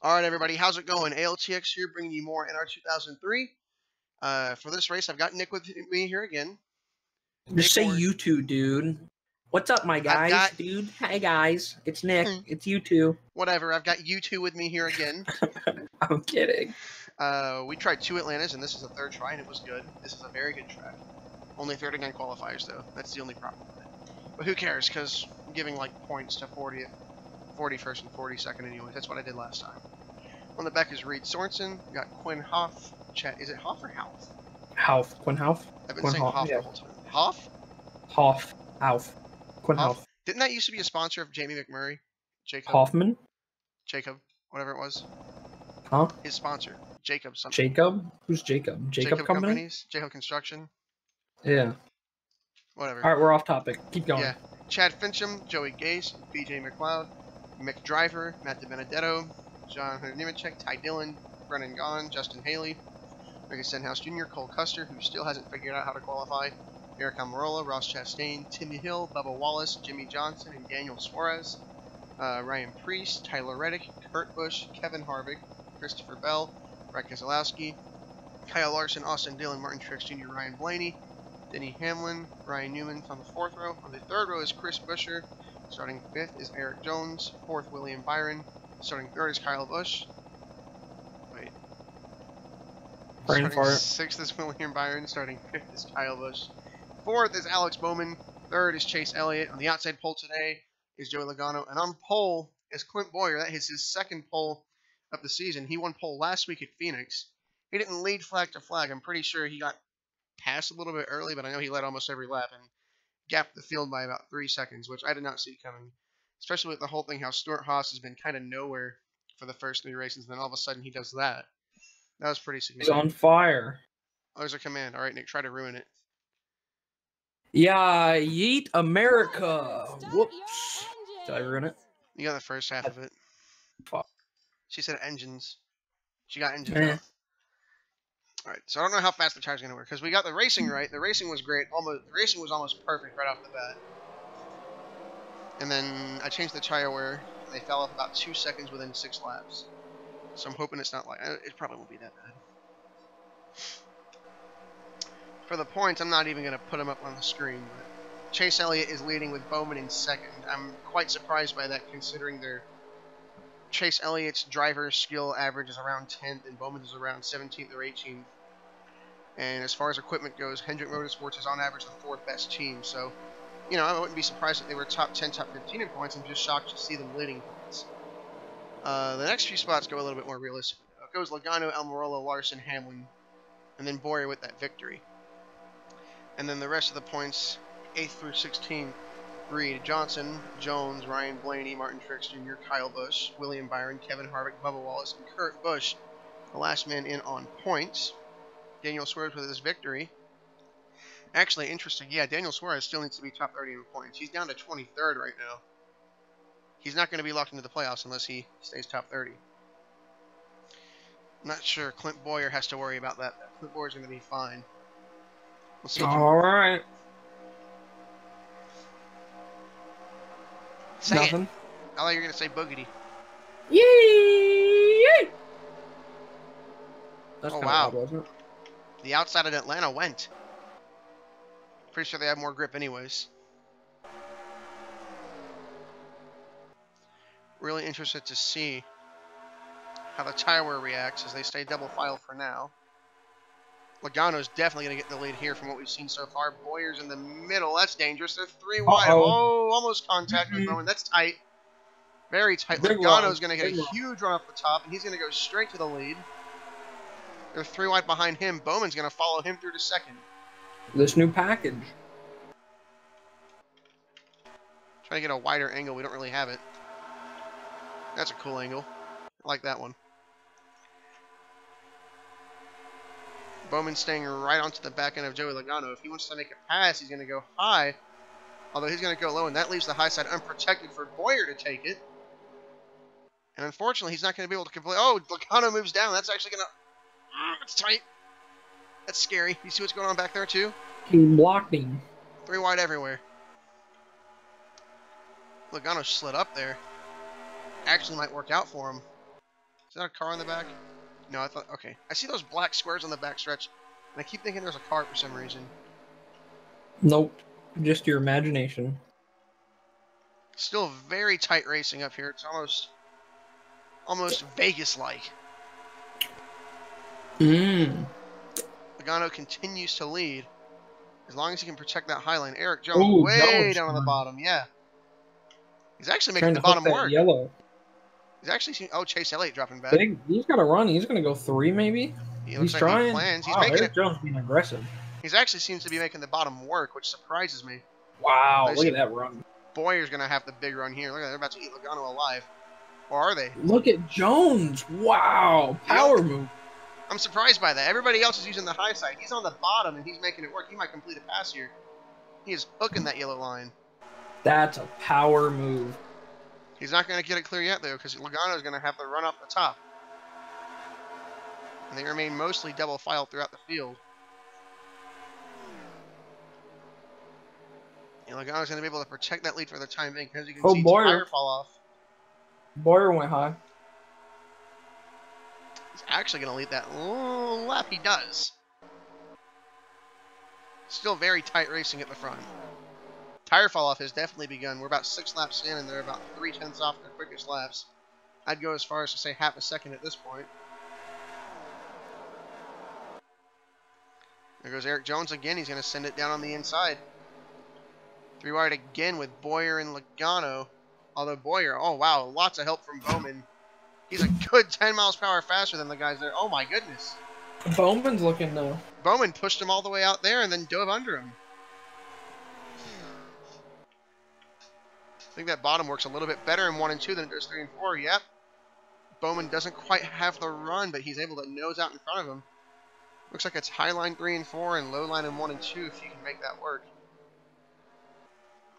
All right, everybody, how's it going? ALTX here, bringing you more NR2003. For this race, I've got Nick with me here again. Just say you two, dude. What's up, my guys, dude? Hey, guys. It's Nick. It's you two. Whatever, I've got you two with me here again. I'm kidding. We tried 2 Atlantas, and this is the 3rd try, and it was good. This is a very good track. Only 39 qualifiers, though. That's the only problem with it. But who cares, because I'm giving, like, points to 40th, 41st, and 42nd anyways. That's what I did last time. On the back is Reed Sorensen. We got Quinn Hoff. Is it Hoff or Half? Half. Quinn Half? I've been saying Hoff the whole time. Hoff? Hoff. Half. Quinn Half. Didn't that used to be a sponsor of Jamie McMurray? Jacob? Hoffman? Jacob. Whatever it was. Huh? His sponsor. Jacob something. Jacob? Who's Jacob? Jacob Companies? Jacob Construction? Yeah. Whatever. Alright, we're off topic. Keep going. Yeah. Chad Fincham, Joey Gase, BJ McLeod, Mick Driver, Matt DiBenedetto, John Nemechek, Ty Dillon, Brennan Gaughan, Justin Haley, Ricky Stenhouse Jr., Cole Custer, who still hasn't figured out how to qualify, Eric Almirola, Ross Chastain, Timmy Hill, Bubba Wallace, Jimmy Johnson, and Daniel Suarez, Ryan Preece, Tyler Reddick, Kurt Busch, Kevin Harvick, Christopher Bell, Brett Keselowski, Kyle Larson, Austin Dillon, Martin Truex Jr., Ryan Blaney, Denny Hamlin, Ryan Newman on the 4th row. On the 3rd row is Chris Buescher. Starting 5th is Eric Jones. 4th, William Byron. Starting 3rd is Kyle Busch. Wait. Starting 6th is William Byron. Starting 5th is Kyle Busch. 4th is Alex Bowman. 3rd is Chase Elliott. On the outside pole today is Joey Logano. And on pole is Clint Bowyer. That is his 2nd pole of the season. He won pole last week at Phoenix. He didn't lead flag to flag. I'm pretty sure he got passed a little bit early, but I know he led almost every lap and gapped the field by about 3 seconds, which I did not see coming. Especially with the whole thing, how Stuart Haas has been kind of nowhere for the first 3 races, and then all of a sudden he does that. That was pretty significant. He's on fire. Oh, there's a command. All right, Nick, try to ruin it. Yeah, yeet America. Whoops. Did I ruin it? You got the first half of it. Fuck. She said engines. She got engines. Alright, so I don't know how fast the tire's going to work, because we got the racing right. The racing was great. The racing was almost perfect right off the bat. And then I changed the tire wear. They fell off about 2 seconds within 6 laps. So I'm hoping it's not like... It probably won't be that bad. For the points, I'm not even going to put them up on the screen. But Chase Elliott is leading with Bowman in 2nd. I'm quite surprised by that, considering their... Chase Elliott's driver skill average is around 10th, and Bowman's is around 17th or 18th. And as far as equipment goes, Hendrick Motorsports is on average the 4th best team. So, you know, I wouldn't be surprised if they were top 10, top 15 in points. I'm just shocked to see them leading points. The next few spots go a little bit more realistic. It goes Logano, Almirola, Larson, Hamlin, and then Bowyer with that victory. And then the rest of the points, 8th through 16th. Reed, Johnson, Jones, Ryan Blaney, Martin Truex Jr., Kyle Busch, William Byron, Kevin Harvick, Bubba Wallace, and Kurt Busch, the last man in on points. Daniel Suarez with his victory. Actually, interesting. Yeah, Daniel Suarez still needs to be top 30 in points. He's down to 23rd right now. He's not going to be locked into the playoffs unless he stays top 30. I'm not sure Clint Bowyer has to worry about that. Clint Bowyer's going to be fine. We'll see. All right. Say Nothing. It. I thought you were going to say boogity. Yay! That's oh, kind wow. of odd, wasn't it? The outside of Atlanta went. Pretty sure they have more grip anyways. Really interested to see how the tire wear reacts as they stay double file for now. Logano's definitely going to get the lead here from what we've seen so far. Bowyer's in the middle. That's dangerous. They're 3 wide. Oh, almost contact with Bowman. That's tight. Very tight. Logano's going to get a huge run off the top, and he's going to go straight to the lead. They're 3 wide behind him. Bowman's going to follow him through to 2nd. This new package. Trying to get a wider angle. We don't really have it. That's a cool angle. I like that one. Bowman staying right onto the back end of Joey Logano. If he wants to make a pass, he's going to go high. Although he's going to go low, and that leaves the high side unprotected for Bowyer to take it. And unfortunately, he's not going to be able to complete... Oh, Logano moves down. That's actually going to... It's tight. That's scary. You see what's going on back there, too? He blocked him. 3 wide everywhere. Logano slid up there. Actually might work out for him. Is that a car on the back? No, I thought, okay. I see those black squares on the back stretch, and I keep thinking there's a car for some reason. Nope. Just your imagination. Still very tight racing up here. It's almost Vegas-like. Logano continues to lead. As long as he can protect that high line. Erik Jones way down on the bottom. Yeah. He's actually making the bottom work. Yellow. He's actually Chase Elliott dropping back. He's got to run. He's going to go 3 maybe. He's trying. He plans. He's wow, making Erik Jones being aggressive. He's actually seems to be making the bottom work, which surprises me. Wow, look at that run. Boyer's going to have the big run here. Look at that. They're about to eat Logano alive. Or are they? Look at Jones. Wow. Power move. I'm surprised by that. Everybody else is using the high side. He's on the bottom, and he's making it work. He might complete a pass here. He is hooking that yellow line. That's a power move. He's not going to get it clear yet, though, because Logano is going to have to run up the top. And they remain mostly double file throughout the field. And Logano's going to be able to protect that lead for the time being, because you can see tire fall off. Boyer went high. He's actually going to lead that lap. He does. Still very tight racing at the front. Tire fall off has definitely begun. We're about 6 laps in, and they're about 0.3 off their quickest laps. I'd go as far as to say half a second at this point. There goes Erik Jones again. He's going to send it down on the inside. 3 wide again with Boyer and Logano. Although Boyer, oh wow, lots of help from Bowman. He's a good 10 miles per hour faster than the guys there. Oh my goodness. Bowman's looking though. Bowman pushed him all the way out there and then dove under him. I think that bottom works a little bit better in 1 and 2 than it does 3 and 4. Yep. Bowman doesn't quite have the run, but he's able to nose out in front of him. Looks like it's high line 3 and 4 and low line in 1 and 2 if you can make that work.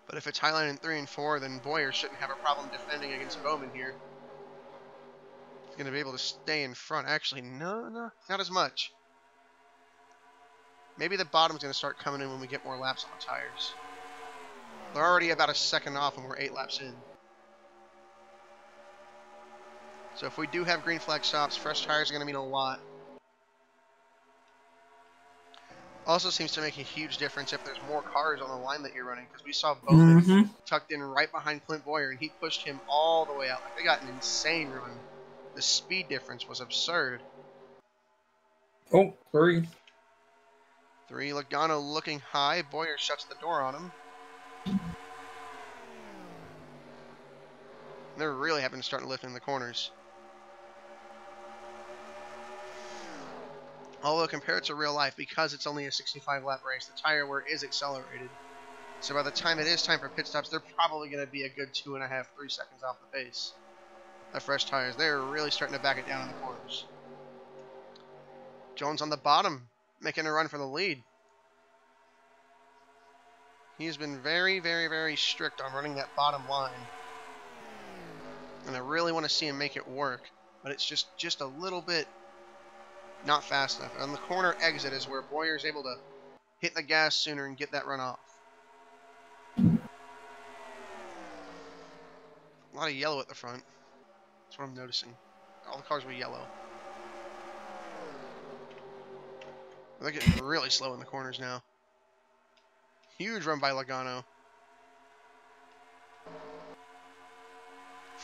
But if it's high line in 3 and 4, then Boyer shouldn't have a problem defending against Bowman here. He's going to be able to stay in front. Actually, no, not as much. Maybe the bottom's going to start coming in when we get more laps on the tires. They're already about a second off and we're 8 laps in. So if we do have green flag stops, fresh tires are going to mean a lot. Also seems to make a huge difference if there's more cars on the line that you're running, because we saw Bowman tucked in right behind Clint Boyer, and he pushed him all the way out. Like, they got an insane run. The speed difference was absurd. Oh, 3. 3, Logano looking high. Boyer shuts the door on him. They're really having to start lifting the corners. Although compared to real life, because it's only a 65 lap race, the tire wear is accelerated. So by the time it is time for pit stops, they're probably going to be a good 2.5, 3 seconds off the pace. The fresh tires, they're really starting to back it down in the corners. Jones on the bottom, making a run for the lead. He's been very, very, very strict on running that bottom line. And I really want to see him make it work. But it's just a little bit not fast enough. On the corner exit is where Boyer is able to hit the gas sooner and get that run off. A lot of yellow at the front. That's what I'm noticing. All the cars were yellow. They're getting really slow in the corners now. Huge run by Logano.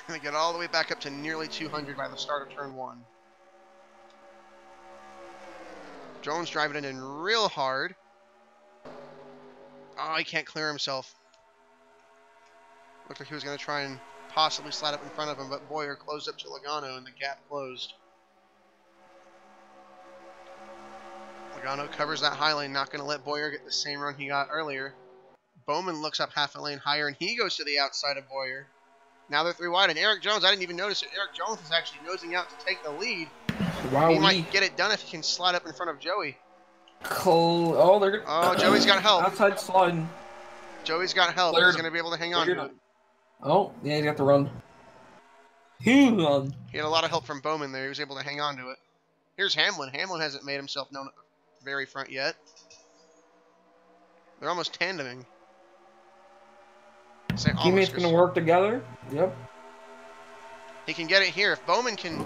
They get all the way back up to nearly 200 by the start of turn 1. Jones driving it in real hard. Oh, he can't clear himself. Looked like he was going to try and possibly slide up in front of him, but Boyer closed up to Logano and the gap closed. Logano covers that high lane, not going to let Boyer get the same run he got earlier. Bowman looks up half a lane higher, and he goes to the outside of Boyer. Now they're 3 wide, and Erik Jones, I didn't even notice it. Erik Jones is actually nosing out to take the lead. Wow, he might get it done if he can slide up in front of Joey. Oh, Joey's got help. Outside sliding. Joey's got help. He's going to be able to hang on to it. Oh, yeah, he's got the run. He had a lot of help from Bowman there. He was able to hang on to it. Here's Hamlin. Hamlin hasn't made himself known at the very front yet. They're almost tandeming. Teammates going to work together. Yep. He can get it here. If Bowman can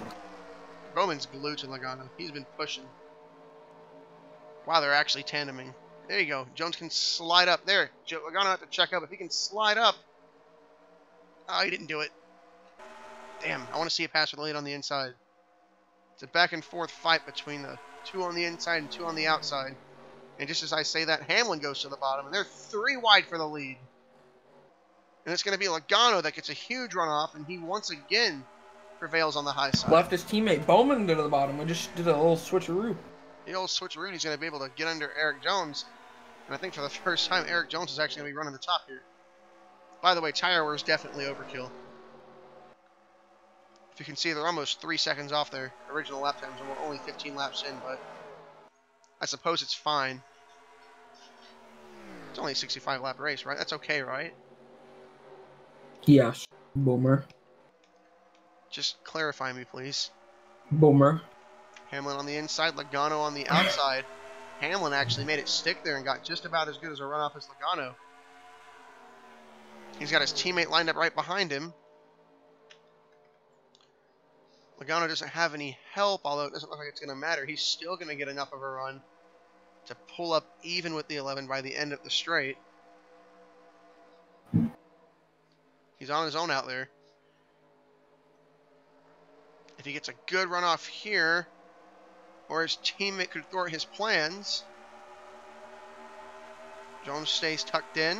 Bowman's glued to Logano. He's been pushing. Wow, they're actually tandeming. There you go. Jones can slide up. There. Logano have to check up. If he can slide up. Oh, he didn't do it. Damn, I want to see a pass for the lead on the inside. It's a back and forth fight between the two on the inside and two on the outside. And just as I say that, Hamlin goes to the bottom, and they're 3 wide for the lead. And it's going to be Logano that gets a huge runoff, and he once again prevails on the high side. Left his teammate Bowman to the bottom. We just did a little switcheroo. The old switcheroo, he's going to be able to get under Erik Jones. And I think for the first time, Erik Jones is actually going to be running the top here. By the way, tire wear is definitely overkill. If you can see, they're almost 3 seconds off their original lap times, and we're only 15 laps in, but I suppose it's fine. It's only a 65-lap race, right? That's okay, right? Yes. Boomer. Just clarify me, please. Boomer. Hamlin on the inside, Logano on the outside. Hamlin actually made it stick there and got just about as good as a runoff as Logano. He's got his teammate lined up right behind him. Logano doesn't have any help, although it doesn't look like it's going to matter. He's still going to get enough of a run to pull up even with the 11 by the end of the straight. He's on his own out there. If he gets a good runoff here, or his teammate could thwart his plans. Jones stays tucked in.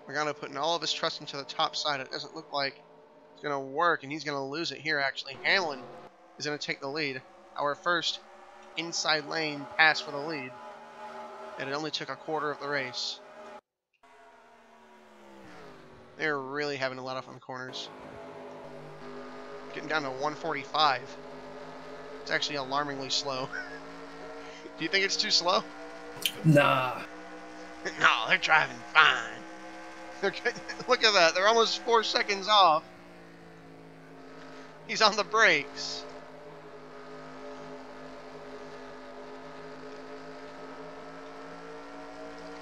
Logano putting all of his trust into the top side. It doesn't look like it's going to work, and he's going to lose it here, actually. Hamlin is going to take the lead. Our first inside lane pass for the lead. And it only took a quarter of the race. They're really having to let off on the corners. Getting down to 145. It's actually alarmingly slow. Do you think it's too slow? Nah. No, they're driving fine. Look at that. They're almost 4 seconds off. He's on the brakes.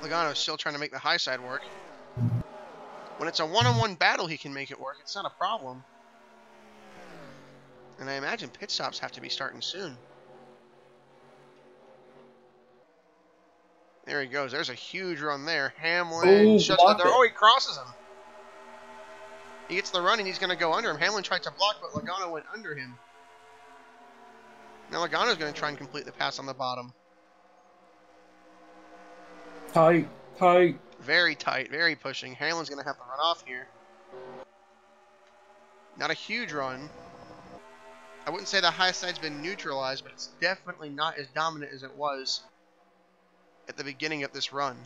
Logano's still trying to make the high side work. When it's a one-on-one battle, he can make it work. It's not a problem. And I imagine pit stops have to be starting soon. There he goes. There's a huge run there. Hamlin shuts the door. Oh, he crosses him. He gets the run, and he's going to go under him. Hamlin tried to block, but Logano went under him. Now Logano's going to try and complete the pass on the bottom. Tight. Very tight, very pushing. Hamlin's going to have to run off here. Not a huge run. I wouldn't say the high side's been neutralized, but it's definitely not as dominant as it was at the beginning of this run.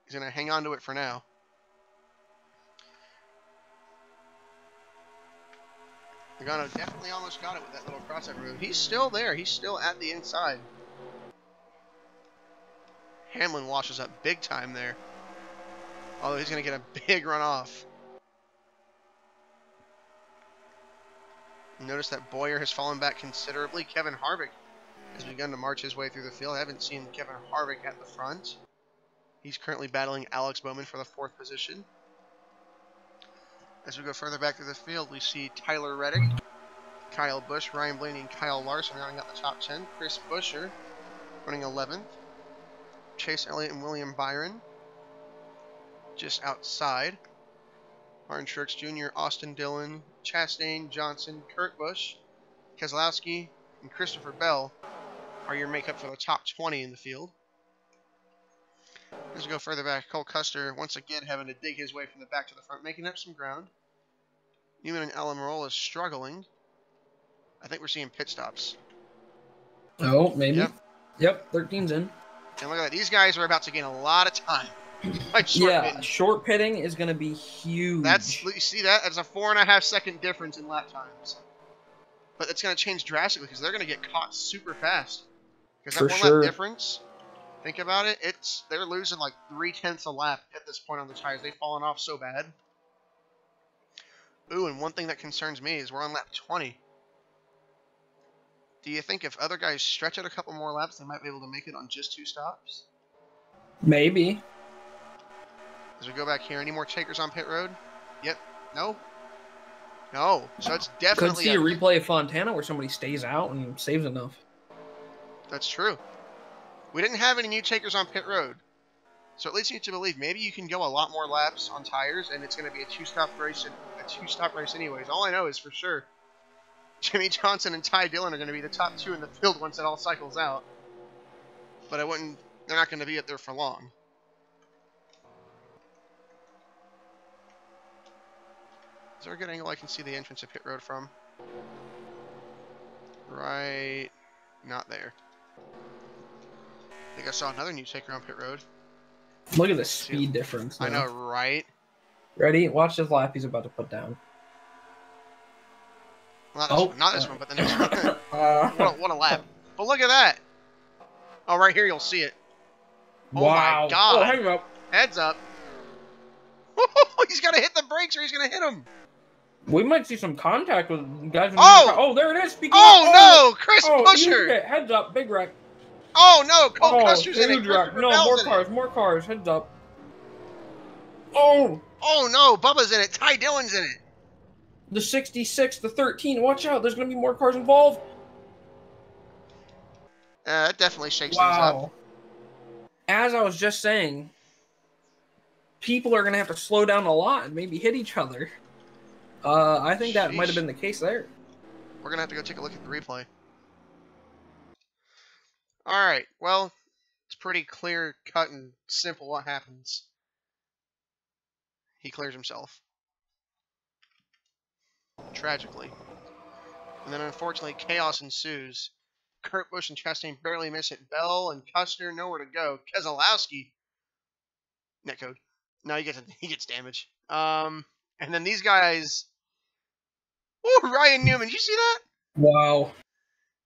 He's going to hang on to it for now. Logano definitely almost got it with that little crossover move. He's still there. He's still at the inside. Hamlin washes up big time there. Although he's going to get a big run off. Notice that Boyer has fallen back considerably. Kevin Harvick has begun to march his way through the field. I haven't seen Kevin Harvick at the front. He's currently battling Alex Bowman for the 4th position. As we go further back through the field, we see Tyler Reddick, Kyle Busch, Ryan Blaney, and Kyle Larson rounding out the top 10. Chris Buescher running 11th. Chase Elliott and William Byron just outside. Martin Truex Jr., Austin Dillon, Chastain, Johnson, Kurt Busch, Keselowski, and Christopher Bell are your makeup for the top 20 in the field. As we go further back, Cole Custer once again having to dig his way from the back to the front, making up some ground. Newman and Almirola is struggling. I think we're seeing pit stops. Oh, maybe. Yep, 13's in. And look at that. These guys are about to gain a lot of time. Short pitting is going to be huge. You see that? That's a 4.5 second difference in lap times. But it's going to change drastically because they're going to get caught super fast. Because that one lap difference, think about it, they're losing like 0.3 a lap at this point on the tires. They've fallen off so bad. Ooh, and one thing that concerns me is we're on lap 20. Do you think if other guys stretch it a couple more laps, they might be able to make it on just 2 stops? Maybe. As we go back here, any more takers on pit road? Yep. No? No. So it's definitely... Could see a replay of Fontana where somebody stays out and saves enough. That's true. We didn't have any new takers on pit road. So it leads me to believe maybe you can go a lot more laps on tires, and it's going to be a two-stop race anyways. All I know is for sure Jimmy Johnson and Ty Dillon are going to be the top two in the field once it all cycles out. But they're not going to be up there for long. Is there a good angle I can see the entrance of pit road from? Right, not there. I think I saw another new taker on pit road. Look at the speed difference now. I know, right? Ready? Watch this lap he's about to put down. Well, not this one, but the next one. What a lap. But look at that. Oh, right here you'll see it. Oh wow. My God. Oh, hang up. Heads up. He's got to hit the brakes or he's going to hit him. We might see some contact with guys. Oh, there it is. No, Chris Buescher. Heads up, big wreck. Oh no, Cole Custer's in it. No, more cars. Heads up. Oh no, Bubba's in it. Ty Dillon's in it. The 66, the 13. Watch out, there's going to be more cars involved. That definitely shakes things up. As I was just saying, people are going to have to slow down a lot and maybe hit each other. I think that might have been the case there. We're going to have to go take a look at the replay. Alright, well, it's pretty clear, cut, and simple what happens. He clears himself. Tragically. And then unfortunately, chaos ensues. Kurt Busch and Chastain barely miss it. Bell and Custer nowhere to go. Keselowski. Netcode. No, he gets damage. And then these guys... Ooh, Ryan Newman, did you see that? Wow.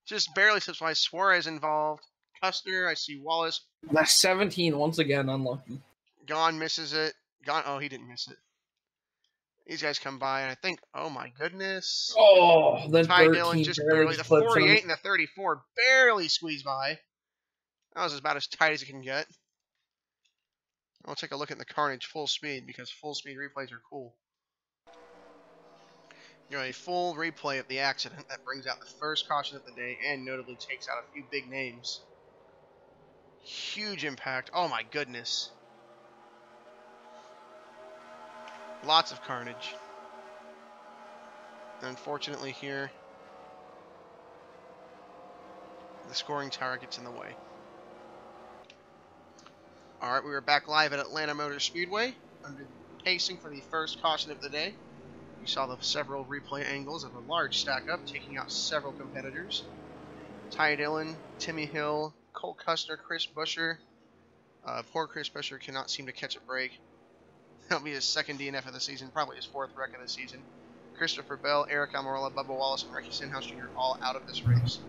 Just barely slips by. Suarez involved. Custer, I see Wallace. That's 17 once again, unlucky. Gone misses it. Oh, he didn't miss it. These guys come by, and I think, oh my goodness. Oh, the Ty Dillon just barely. The 48 and the 34 barely squeezed by. That was about as tight as it can get. I'll take a look at the carnage full speed, because full speed replays are cool. A full replay of the accident that brings out the first caution of the day and notably takes out a few big names. Huge impact. Oh my goodness. Lots of carnage. Unfortunately here, the scoring tower gets in the way. Alright, we are back live at Atlanta Motor Speedway under pacing for the first caution of the day. You saw the several replay angles of a large stack up, taking out several competitors. Ty Dillon, Timmy Hill, Cole Custer, Chris Buescher. Poor Chris Buescher cannot seem to catch a break. That'll be his second DNF of the season, probably his fourth wreck of the season. Christopher Bell, Eric Almirola, Bubba Wallace, and Ricky Stenhouse Jr. all out of this race.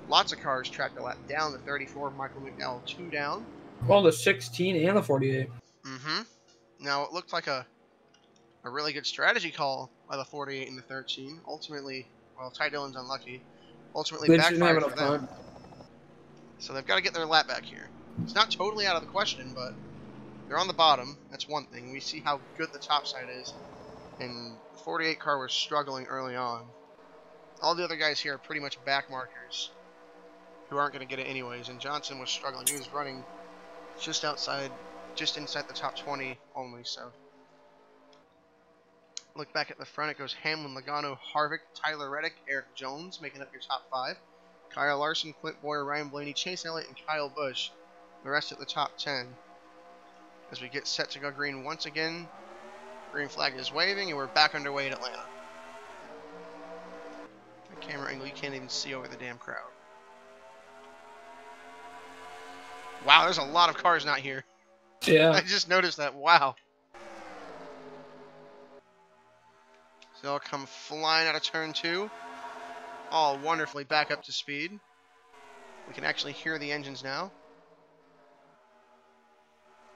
Lots of cars tracked a lap down. The 34, Michael McDowell, 2 down. Well, the 16 and the 48. Mm-hmm. Now, it looked like a really good strategy call by the 48 and the 13. Ultimately, well, Ty Dillon's unlucky. Ultimately backfired for them. So they've got to get their lap back here. It's not totally out of the question, but they're on the bottom. That's one thing. We see how good the top side is. And the 48 car was struggling early on. All the other guys here are pretty much back markers who aren't going to get it anyways. And Johnson was struggling. He was running just inside the top 20 only, so. Look back at the front. It goes Hamlin, Logano, Harvick, Tyler Reddick, Eric Jones making up your top 5. Kyle Larson, Clint Boyer, Ryan Blaney, Chase Elliott, and Kyle Busch. The rest at the top 10. As we get set to go green once again. Green flag is waving, and we're back underway at Atlanta. The camera angle you can't even see over the damn crowd. Wow, there's a lot of cars not here. Yeah. I just noticed that. Wow. So they'll come flying out of turn 2. All wonderfully back up to speed. We can actually hear the engines now.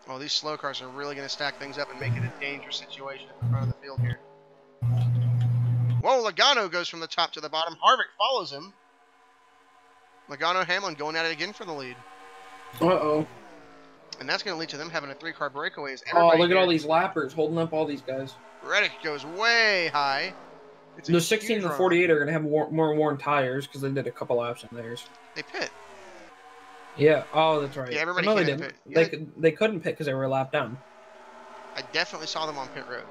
Well, these slow cars are really going to stack things up and make it a dangerous situation at the front of the field here. Whoa, Logano goes from the top to the bottom. Harvick follows him. Logano, Hamlin going at it again for the lead. Uh-oh. And that's going to lead to them having a 3-car breakaway. As Oh, everybody look at all here, these lappers holding up all these guys. Reddick goes way high. It's a The 16 and the huge 48 are going to have more worn tires because they did a couple laps in theirs. They pit. Yeah. Oh, that's right. Yeah, everybody No, they came in didn't. the pit. Yeah, they couldn't pit because they were a lap down. I definitely saw them on pit road.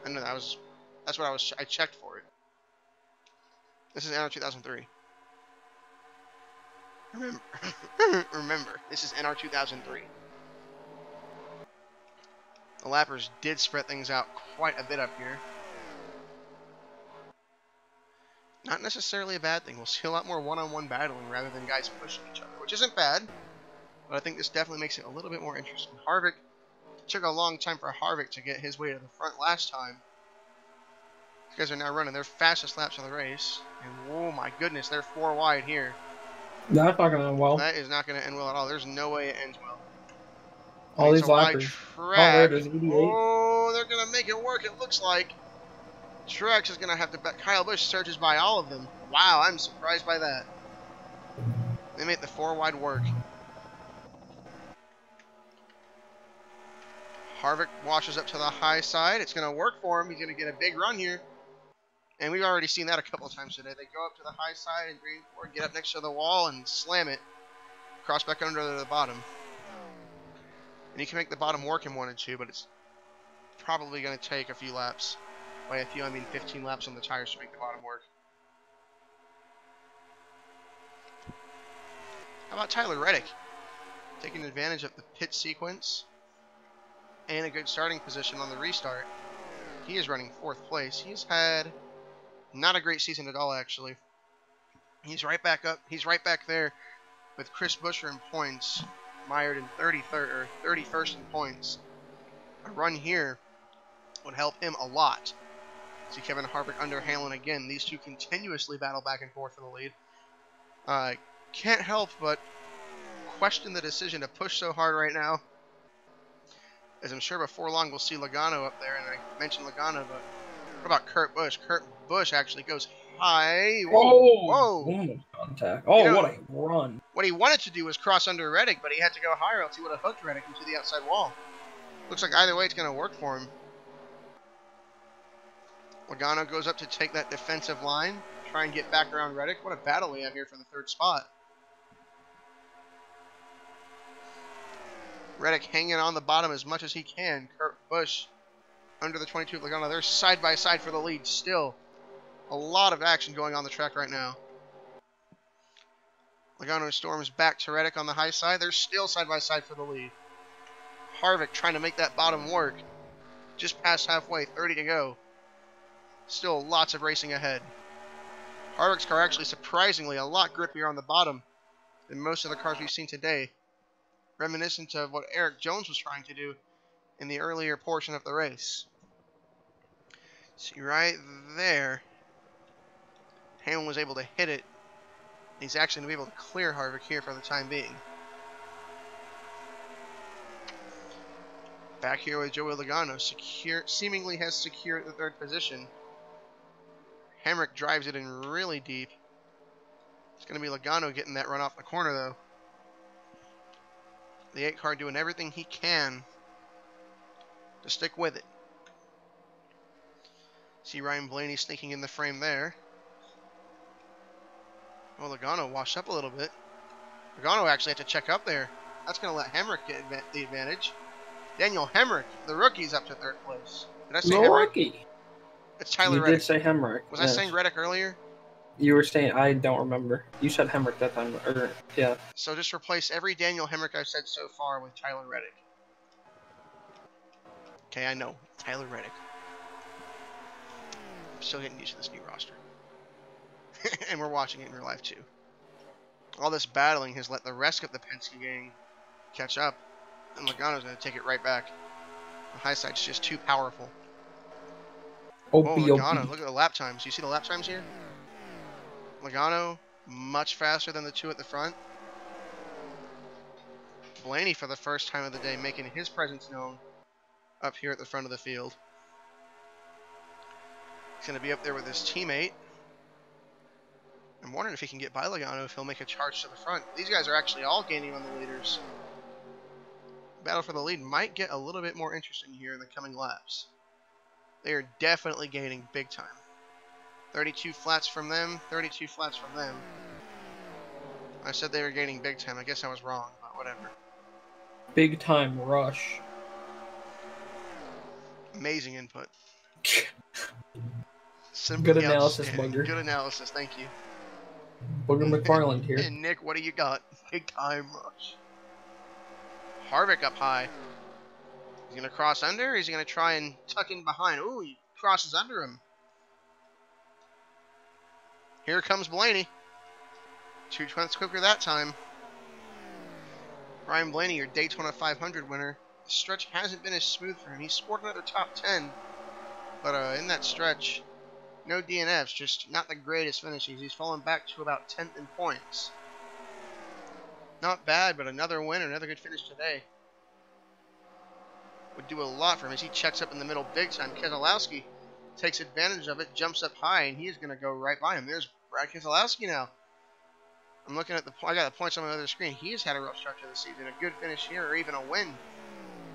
I know that's what I checked for it. This is NR2003. Remember, this is NR2003. The lappers did spread things out quite a bit up here. Not necessarily a bad thing. We'll see a lot more one-on-one battling rather than guys pushing each other, which isn't bad. But I think this definitely makes it a little bit more interesting. Harvick, took a long time for Harvick to get his way to the front last time. These guys are now running their fastest laps of the race. And oh my goodness, they're 4 wide here. That's not going to end well. That is not going to end well at all. There's no way it ends well. All these it's a wide lappers. track. Oh, there it is, 88. Oh, they're going to make it work, it looks like. Truex is going to have to bet. Kyle Busch surges by all of them. Wow, I'm surprised by that. They made the 4 wide work. Harvick washes up to the high side. It's going to work for him. He's going to get a big run here. And we've already seen that a couple of times today. They go up to the high side and green 4, get up next to the wall and slam it. Cross back under to the bottom. And you can make the bottom work in 1 and 2, but it's probably going to take a few laps. By a few, I mean 15 laps on the tires to make the bottom work. How about Tyler Reddick? Taking advantage of the pit sequence and a good starting position on the restart. He is running 4th place. He's had not a great season at all, actually. He's right back up. He's right back there with Chris Buescher in points, mired in 31st in points. A run here would help him a lot. See Kevin Harvick under Hamlin again. These two continuously battle back and forth for the lead. Can't help but question the decision to push so hard right now. As I'm sure before long we'll see Logano up there, and I mentioned Logano, but what about Kurt Busch? Kurt Busch actually goes high. Whoa! Whoa! Contact. Oh, you know, what a run. What he wanted to do was cross under Reddick, but he had to go higher, else he would have hooked Reddick into the outside wall. Looks like either way it's going to work for him. Logano goes up to take that defensive line, try and get back around Reddick. What a battle we have here for the 3rd spot. Reddick hanging on the bottom as much as he can. Kurt Busch under the 22 of Logano. They're side by side for the lead still. A lot of action going on the track right now. Logano storms back to Reddick on the high side. They're still side by side for the lead. Harvick trying to make that bottom work. Just past halfway, 30 to go. Still lots of racing ahead. Harvick's car actually surprisingly a lot grippier on the bottom than most of the cars we've seen today. Reminiscent of what Erik Jones was trying to do in the earlier portion of the race. See right there, Hamlin was able to hit it. He's actually going to be able to clear Harvick here for the time being. Back here with Joey Logano, seemingly has secured the 3rd position. Hamrick drives it in really deep. It's going to be Logano getting that run off the corner, though. The 8 car doing everything he can to stick with it. See Ryan Blaney sneaking in the frame there. Oh, Logano washed up a little bit. Logano actually had to check up there. That's going to let Hamrick get the advantage. Daniel Hemrick, the rookie's up to 3rd place. Did I say Hemrick? Rookie. It's Tyler You Reddick. did say Hemrick. Was I saying Reddick earlier? You were saying, I don't remember. You said Hemrick that time, or, yeah. So just replace every Daniel Hemrick I've said so far with Tyler Reddick. Okay, I know. Tyler Reddick. I'm still getting used to this new roster. And we're watching it in real life, too. All this battling has let the rest of the Penske gang catch up. And Logano's going to take it right back. The high side's just too powerful. Oh, Logano. Look at the lap times. You see the lap times here? Logano, much faster than the 2 at the front. Blaney, for the first time of the day, making his presence known up here at the front of the field. He's going to be up there with his teammate. I'm wondering if he can get by Logano, if he'll make a charge to the front. These guys are actually all gaining on the leaders. battle for the lead might get a little bit more interesting here in the coming laps. They are definitely gaining big time. 32 flats from them, 32 flats from them. I said they were gaining big time. I guess I was wrong, but whatever. Big time rush. Amazing input. Simply Good analysis, outstanding. Bugger. Good analysis, thank you. Booger McFarland here. And Nick, what do you got? Big time rush. Harvick up high. He's going to cross under, or is he going to try and tuck in behind? Ooh, he crosses under him. Here comes Blaney. 2/20 quicker that time. Ryan Blaney, your Daytona 500 winner. The stretch hasn't been as smooth for him. He scored another top 10, but in that stretch, no DNFs, just not the greatest finishes. He's fallen back to about 10th in points. Not bad, but another win, another good finish today. Would do a lot for him as he checks up in the middle big time. Keselowski takes advantage of it, jumps up high, and he's going to go right by him. There's Brad Keselowski now. I'm looking at I got the points on my other screen. He has had a rough start to the season. A good finish here, or even a win,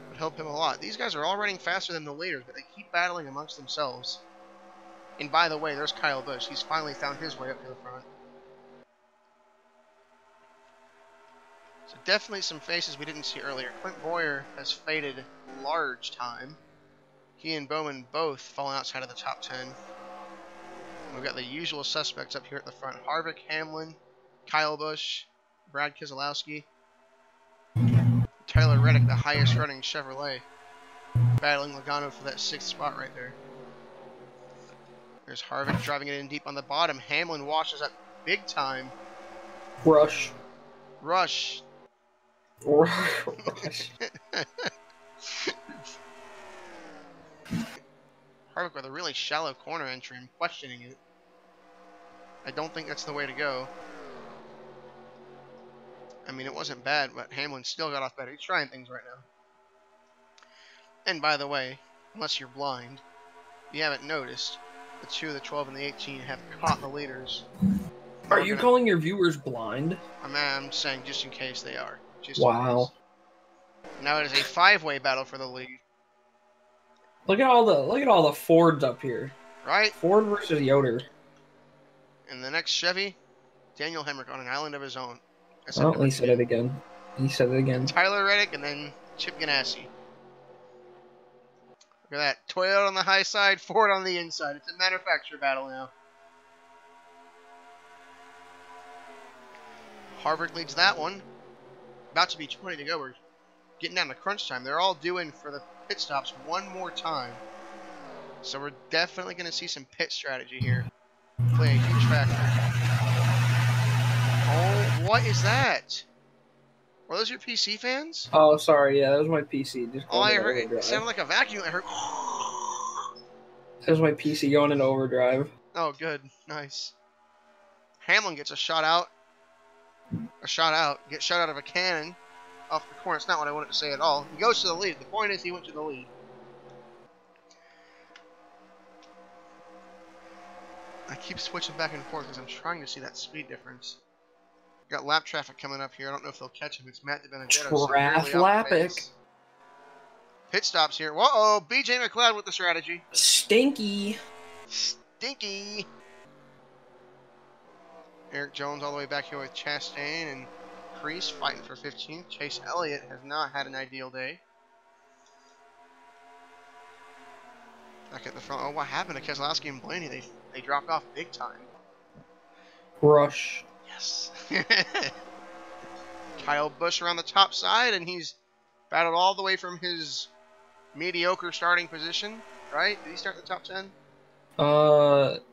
would help him a lot. These guys are all running faster than the leaders, but they keep battling amongst themselves. And by the way, there's Kyle Busch. He's finally found his way up to the front. So definitely some faces we didn't see earlier. Clint Boyer has faded large time. He and Bowman both falling outside of the top 10. We've got the usual suspects up here at the front. Harvick, Hamlin, Kyle Busch, Brad Keselowski, Tyler Reddick, the highest running Chevrolet, battling Logano for that 6th spot right there. There's Harvick driving it in deep on the bottom. Hamlin washes up big time. Rush. Rush. Rush. Harvick with a really shallow corner entry. I'm questioning it. I don't think that's the way to go. I mean, it wasn't bad, but Hamlin still got off better. He's trying things right now. And by the way, unless you're blind, if you haven't noticed, the 2, the 12, and the 18 have caught the leaders. Are you calling your viewers blind? I'm saying just in case they are. Wow. Now it is a 5-way battle for the lead. Look at all the Fords up here. Right? Ford versus Yoder. And the next Chevy, Daniel Hemrick on an island of his own. Oh, he said it again. He said it again. Tyler Reddick and then Chip Ganassi. Look at that. Toyota on the high side, Ford on the inside. It's a manufacturer battle now. Harvick leads that one. About to be 20 to go. We're getting down to crunch time. They're all due in for the pit stops one more time. So we're definitely going to see some pit strategy here. Play a huge factor. Oh, what is that? Were those your PC fans? Oh, sorry. Yeah, that was my PC. Just oh, I heard it sounded like a vacuum. I heard. That was my PC going into overdrive. Oh, good. Nice. Hamlin gets a shot out. Gets shot out of a cannon off the corner. It's not what I wanted to say at all. He goes to the lead. The point is he went to the lead. I keep switching back and forth because I'm trying to see that speed difference. Got lap traffic coming up here. I don't know if they'll catch him. It's Matt DiBenedetto. Traflapic. Pit stops here. Whoa, BJ McLeod with the strategy. Stinky. Stinky. Eric Jones all the way back here with Chastain and Kreese fighting for 15th. Chase Elliott has not had an ideal day. Back at the front. Oh, what happened to Keselowski and Blaney? They dropped off big time. Rush. Yes. Kyle Busch around the top side, and he's battled all the way from his mediocre starting position, right? Did he start in the top 10?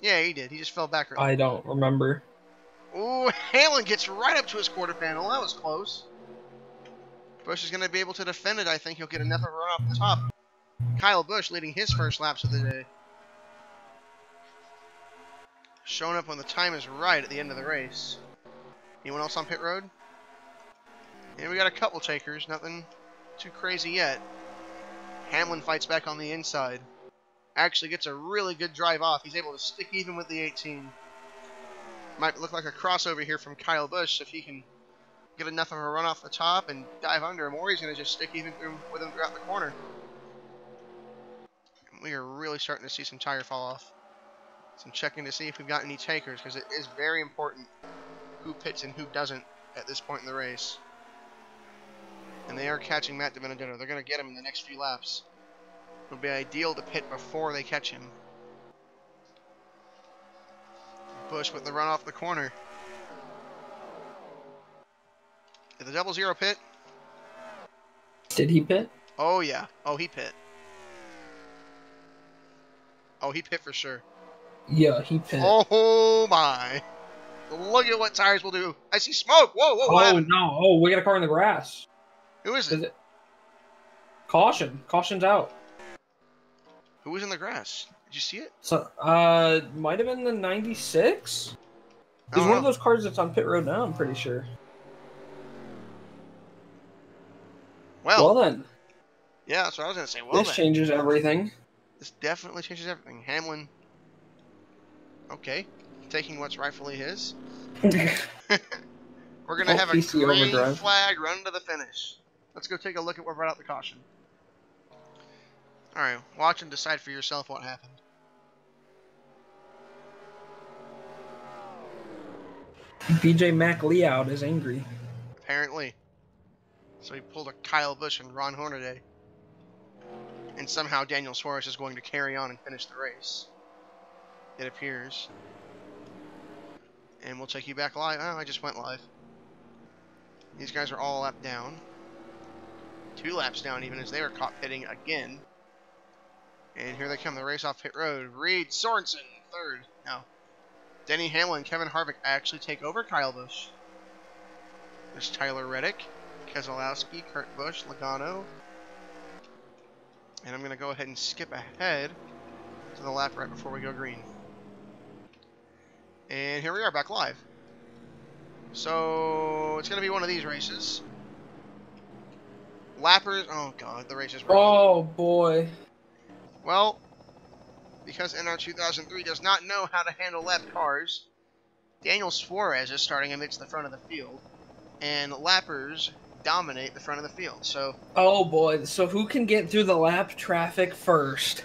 Yeah, he did. He just fell back. I don't remember. Ooh, Hamlin gets right up to his quarter panel. That was close. Busch is going to be able to defend it. I think he'll get enough of a run off the top. Kyle Busch leading his first laps of the day. Showing up when the time is right at the end of the race. Anyone else on pit road? Yeah, we got a couple takers. Nothing too crazy yet. Hamlin fights back on the inside. Actually gets a really good drive off. He's able to stick even with the 18. Might look like a crossover here from Kyle Busch if he can get enough of a run off the top and dive under him, or he's going to just stick even with him throughout the corner. We are really starting to see some tire fall off. So I'm checking to see if we've got any takers, because it is very important who pits and who doesn't at this point in the race. And they are catching Matt DiBenedetto. They're going to get him in the next few laps. It would be ideal to pit before they catch him. Busch with the run off the corner. Did the 00 pit? Did he pit? Oh, yeah. Oh, he pit. Oh, he pit for sure. Yeah, he pit. Oh, my. Look at what tires will do. I see smoke. Whoa, whoa, what happened? No. Oh, we got a car in the grass. Who is it? Caution. Caution's out. Who was in the grass? Did you see it? So, might have been the 96? It's one of those cars that's on pit road now, I'm pretty sure. Well then. Yeah, that's what I was going to say. Well, this changes everything. This definitely changes everything. Hamlin. Okay. Taking what's rightfully his. We're going to have a green flag run to the finish. Let's go take a look at what brought out the caution. Alright, watch and decide for yourself what happened. BJ McLeod is angry. Apparently. So he pulled a Kyle Busch and Ron Hornaday. And somehow Daniel Suarez is going to carry on and finish the race. It appears. And we'll take you back live. Oh, I just went live. These guys are all a lap down. 2 laps down even as they were caught pitting again. And here they come, the race off pit road. Reed Sorensen, third. Now, Denny Hamlin, Kevin Harvick actually take over Kyle Busch. There's Tyler Reddick, Keselowski, Kurt Busch, Logano. And I'm going to go ahead and skip ahead to the lap right before we go green. And here we are, back live. So, it's going to be one of these races. Lappers, oh god, the race is running. Oh boy. Well, because NR2003 does not know how to handle lap cars, Daniel Suarez is starting amidst the front of the field, and lappers dominate the front of the field. So, oh boy, so who can get through the lap traffic first?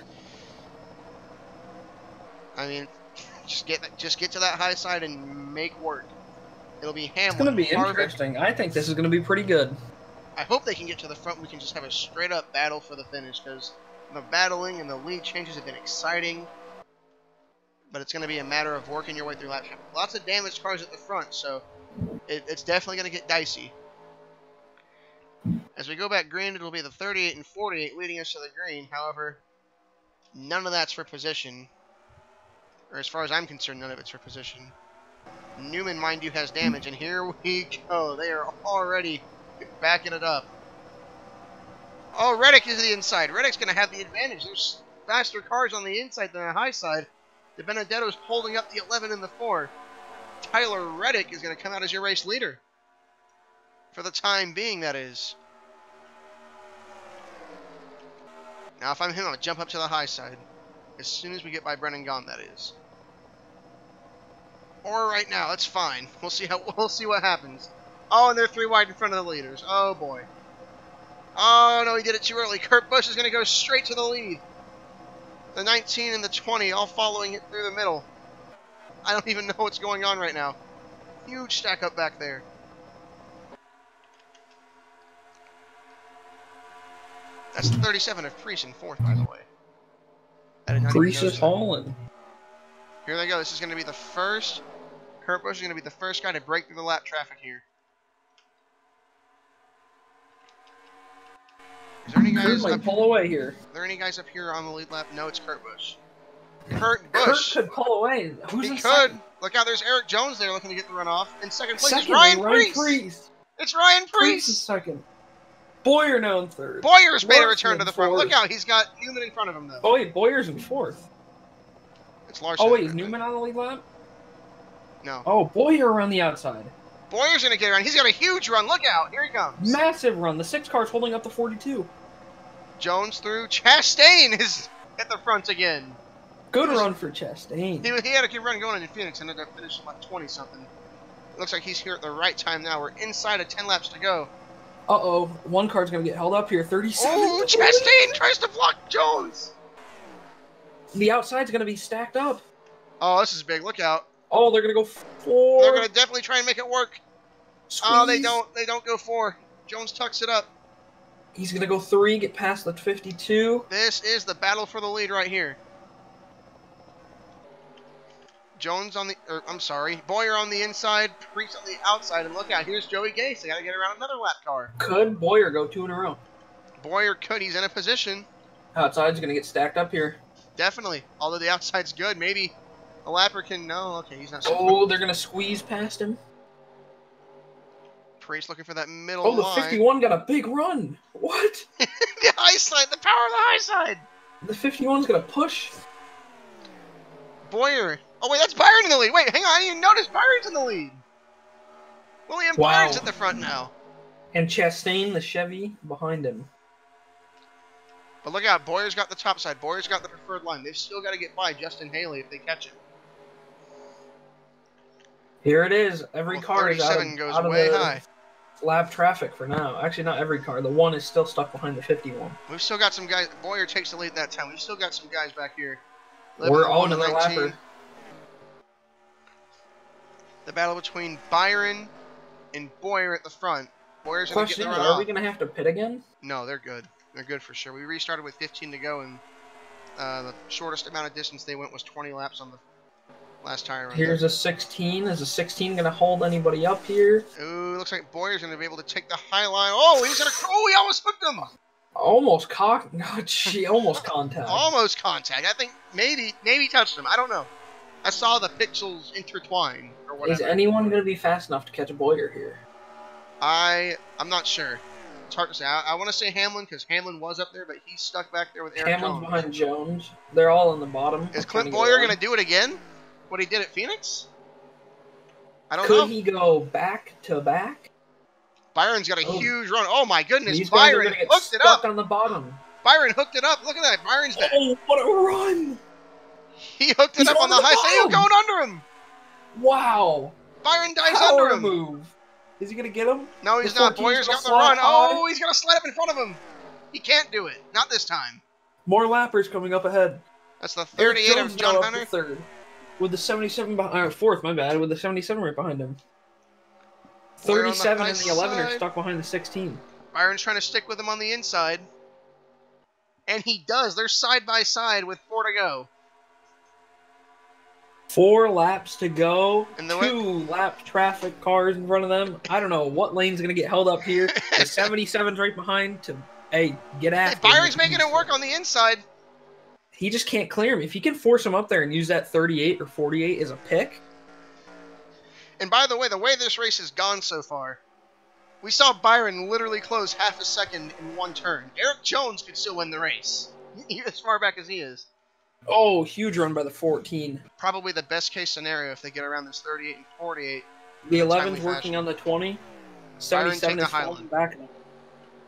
I mean, just get to that high side and make work. It'll be Hamlin. It's going to be Harvick. interesting. I think this is going to be pretty good. I hope they can get to the front. We can just have a straight-up battle for the finish, because the battling and the lead changes have been exciting. But it's going to be a matter of working your way through lap. Lots of damaged cars at the front, so it's definitely going to get dicey. As we go back green, it'll be the 38 and 48 leading us to the green. However, none of that's for position. Or as far as I'm concerned, none of it's for position. Newman, mind you, has damage, and here we go. They are already backing it up. Oh, Reddick is the inside. Reddick's going to have the advantage. There's faster cars on the inside than the high side. DiBenedetto's holding up the 11 and the 4. Tyler Reddick is going to come out as your race leader. For the time being, that is. Now, if I'm him, I'm going to jump up to the high side. As soon as we get by Brennan Gaughan, that is. Or right now, that's fine. We'll see what happens. Oh, and they're 3 wide in front of the leaders. Oh, boy. Oh, no, he did it too early. Kurt Busch is going to go straight to the lead. The 19 and the 20 all following it through the middle. I don't even know what's going on right now. Huge stack up back there. That's the 37 of Priest in 4th, by the way. Priest is hauling. Here they go. This is going to be the first. Kurt Busch is going to be the first guy to break through the lap traffic here. Is there any guys pull away here? Are there any guys up here on the lead lap? No, it's Kurt Busch. Kurt Busch. Kurt could pull away. Who's he in could. second? Look out, there's Eric Jones there looking to get the run off. In second place is Ryan Ryan Priest. It's Ryan Priest Priest. is second. Boyer now in 3rd. Boyer's made a return to the front. 4th. Look out, he's got Newman in front of him though. Oh wait, Boyer's in 4th. It's Larson. Oh wait, is Newman on the lead lap? No. Oh, Boyer around the outside. Boyer's going to get around. He's got a huge run. Look out. Here he comes. Massive run. The 6 car's holding up the 42. Jones through. Chastain is at the front again. Good run for Chastain. He had a good run going in Phoenix and ended up finishing like 20-something. Looks like he's here at the right time now. We're inside of 10 laps to go. Uh-oh. One car's going to get held up here. 37. Oh, Chastain tries to block Jones. The outside's going to be stacked up. Oh, this is big. Look out. Oh, they're going to go 4. They're going to definitely try and make it work. Squeeze. Oh, they don't. They don't go 4. Jones tucks it up. He's going to go 3, get past the 52. This is the battle for the lead right here. Jones on the, I'm sorry, Bowyer on the inside, Priest on the outside, and look out, here's Joey Gase. They got to get around another lap car. Could Bowyer go 2 in a row? Bowyer could. He's in a position. Outside's going to get stacked up here. Definitely. Although the outside's good, maybe a lapper can. No, okay, he's not. Oh, they're going to squeeze past him. Priest looking for that middle line. line. Oh, the 51 got a big run. What? The high side, the power of the high side. The 51's going to push. Bowyer. Oh, wait, that's Byron in the lead. Wait, hang on. I didn't even notice Byron's in the lead. William Byron's at the front now. And Chastain, the Chevy, behind him. But look out. Bowyer's got the top side. Bowyer's got the preferred line. They've still got to get by Justin Haley if they catch him. Here it is. Every car is out of way the high. Lap traffic for now. Actually, not every car. The 1 is still stuck behind the 51. We've still got some guys. Bowyer takes the lead that time. We've still got some guys back here. We're on another lapper. The battle between Byron and Bowyer at the front. Bowyer's going to get the run Are we going to have to pit again? No, they're good. They're good for sure. We restarted with 15 to go, and the shortest amount of distance they went was 20 laps on the last tire run. Here's a 16. Is a 16 going to hold anybody up here? Ooh, looks like Bowyer's going to be able to take the high line. Oh, he's going to. Oh, he almost hooked him. Almost almost contact. Almost contact. I think maybe touched him. I don't know. I saw the pixels intertwine or whatever. Is anyone going to be fast enough to catch a Bowyer here? I'm not sure. It's hard to say. I want to say Hamlin because Hamlin was up there, but he's stuck back there with Eric Hamlin's Jones. behind Jones. They're all on the bottom. Is Clint Bowyer going to do it again? What he did at Phoenix? I don't know. Could he go back to back? Byron's got a huge run. Oh my goodness, These Byron hooked it up on the bottom. Byron hooked it up. Look at that. Byron's dead. Oh, what a run! He hooked it up on the high side. He was going under him. Wow. Byron dives under him. Move. Is he going to get him? No, he's not. Bowyer's got the run. Oh, he's going to slide up in front of him. He can't do it. Not this time. More lappers coming up ahead. That's the 38 of John Hunter. Third. With the 77 behind, fourth, my bad, with the 77 right behind him. 37 and the 11 are stuck behind the 16. Byron's trying to stick with him on the inside. And he does. They're side by side with 4 to go. 4 laps to go. And 2 lap traffic cars in front of them. I don't know what lane's going to get held up here. The 77's right behind to, hey, get after him. Byron's making it work on the inside. He just can't clear him. If he can force him up there and use that 38 or 48 as a pick. And by the way this race has gone so far, we saw Byron literally close half a second in one turn. Eric Jones could still win the race, as far back as he is. Oh, huge run by the 14. Probably the best case scenario if they get around this 38 and 48. The 11's working on the 20. 77 is falling back.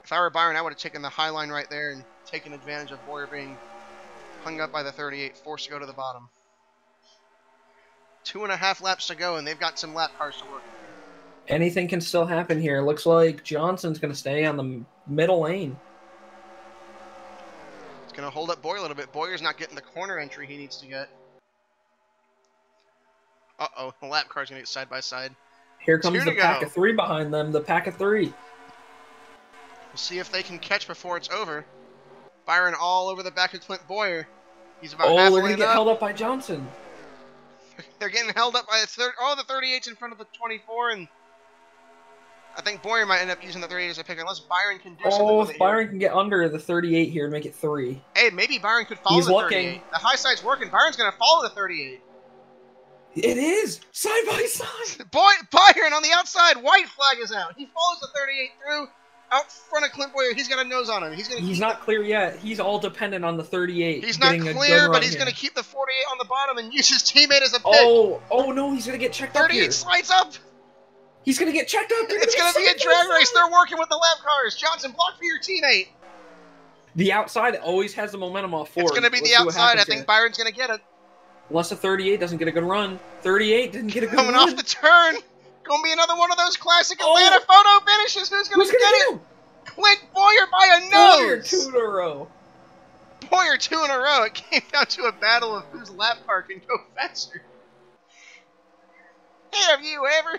If I were Byron, I would have taken the high line right there and taken advantage of Bowyer being hung up by the 38, forced to go to the bottom. 2.5 laps to go, and they've got some lap cars to work. Anything can still happen here. Looks like Johnson's going to stay on the middle lane. It's going to hold up Bowyer a little bit. Bowyer's not getting the corner entry he needs to get. Uh-oh, the lap car's going to get side by side. Here comes the pack of 3 behind them, the pack of 3. We'll see if they can catch before it's over. Byron all over the back of Clint Bowyer. He's about halfway up. Oh, they're going to get held up by Johnson. They're getting held up by the 38's in front of the 24, and I think Bowyer might end up using the 38 as a pick unless Byron can do something with it. If Byron can get under the 38 here and make it 3. Hey, maybe Byron could follow the 38. The high side's working. Byron's going to follow the 38. It is! Side by side! Byron on the outside. White flag is out. He follows the 38 through. Out front of Clint Bowyer, he's got a nose on him. He's not clear yet. He's all dependent on the 38. He's not clear, but he's going to keep the 48 on the bottom and use his teammate as a pick. Oh no, he's going to get checked up here. 38 slides up. He's going to get checked up. It's going to be a drag race. They're working with the lap cars. Johnson, block for your teammate. The outside always has the momentum off forward. It's going to be the outside. I think Byron's going to get it. Unless the 38 doesn't get a good run. 38 didn't get a good run. Coming off the turn. Gonna be another one of those classic Atlanta photo finishes. Who's gonna get it? Clint Bowyer by a nose. Bowyer 2 in a row. Bowyer 2 in a row. It came down to a battle of whose lap car can go faster. Have you ever?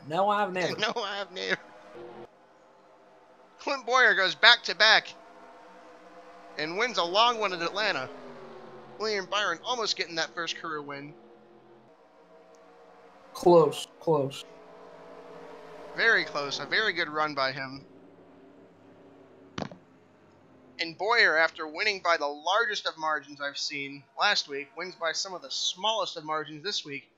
No, I've never. No, I've never. Clint Bowyer goes back to back and wins a long one at Atlanta. William Byron almost getting that first career win. Close. Very close. A very good run by him. And Bowyer, after winning by the largest of margins I've seen last week, wins by some of the smallest of margins this week.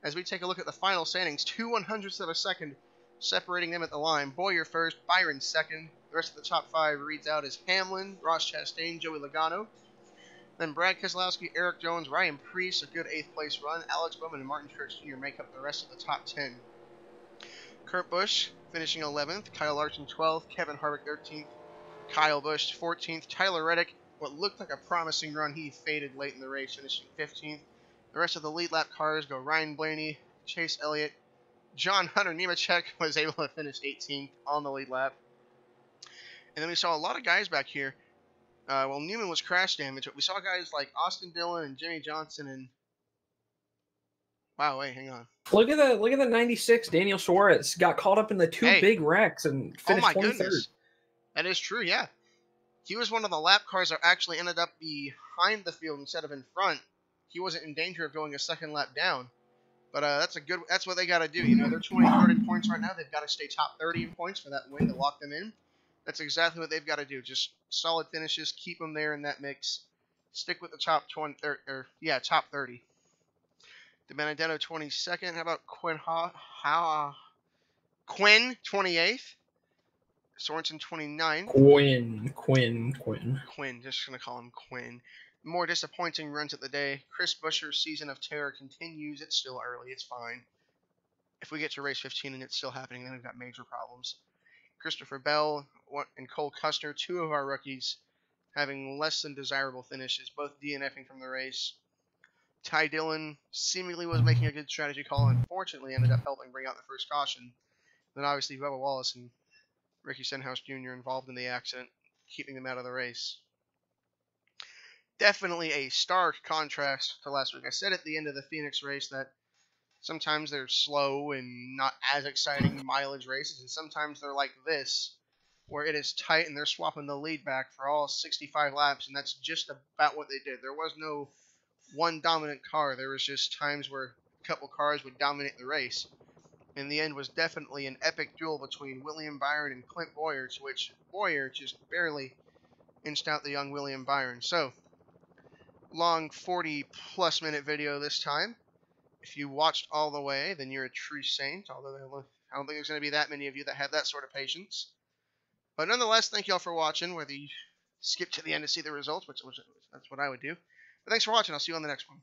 As we take a look at the final standings, 2/100ths of a second separating them at the line. Bowyer first, Byron second. The rest of the top 5 reads out as Hamlin, Ross Chastain, Joey Logano. Then Brad Keselowski, Eric Jones, Ryan Preece, a good 8th place run. Alex Bowman and Martin Truex Jr. make up the rest of the top 10. Kurt Busch finishing 11th, Kyle Larson 12th, Kevin Harvick 13th, Kyle Busch 14th, Tyler Reddick, what looked like a promising run, he faded late in the race, finishing 15th. The rest of the lead lap cars go Ryan Blaney, Chase Elliott, John Hunter Nemechek was able to finish 18th on the lead lap. And then we saw a lot of guys back here. Well, Newman was crash damage, but we saw guys like Austin Dillon and Jimmy Johnson and... Wow, wait, hang on. Look at the 96. Daniel Suarez got caught up in the 2 big wrecks and finished 23rd. Goodness. That is true, yeah. He was one of the lap cars that actually ended up behind the field instead of in front. He wasn't in danger of going a second lap down. But that's what they got to do. You know, they're 23rd in points right now. They've got to stay top 30 in points for that win to lock them in. That's exactly what they've got to do. Just solid finishes, keep them there in that mix. Stick with the top 20, top 30. DiBenedetto 22nd. How about Quinn 28th? Sorensen 29th. Quinn, just going to call him Quinn. More disappointing runs of the day. Chris Buescher's season of terror continues. It's still early. It's fine. If we get to race 15 and it's still happening, then we've got major problems. Christopher Bell and Cole Custer, 2 of our rookies, having less than desirable finishes, both DNFing from the race. Ty Dillon seemingly was making a good strategy call and unfortunately ended up helping bring out the first caution. Then obviously Bubba Wallace and Ricky Stenhouse Jr. involved in the accident, keeping them out of the race. Definitely a stark contrast to last week. I said at the end of the Phoenix race that sometimes they're slow and not as exciting mileage races, and sometimes they're like this, where it is tight and they're swapping the lead back for all 65 laps, and that's just about what they did. There was no one dominant car. There was just times where a couple cars would dominate the race. In the end was definitely an epic duel between William Byron and Clint Bowyer, to which Bowyer just barely inched out the young William Byron. So, long 40-plus minute video this time. If you watched all the way, then you're a true saint, although I don't think there's going to be that many of you that have that sort of patience. But nonetheless, thank you all for watching, whether you skip to the end to see the results, which that's what I would do. But thanks for watching. I'll see you on the next one.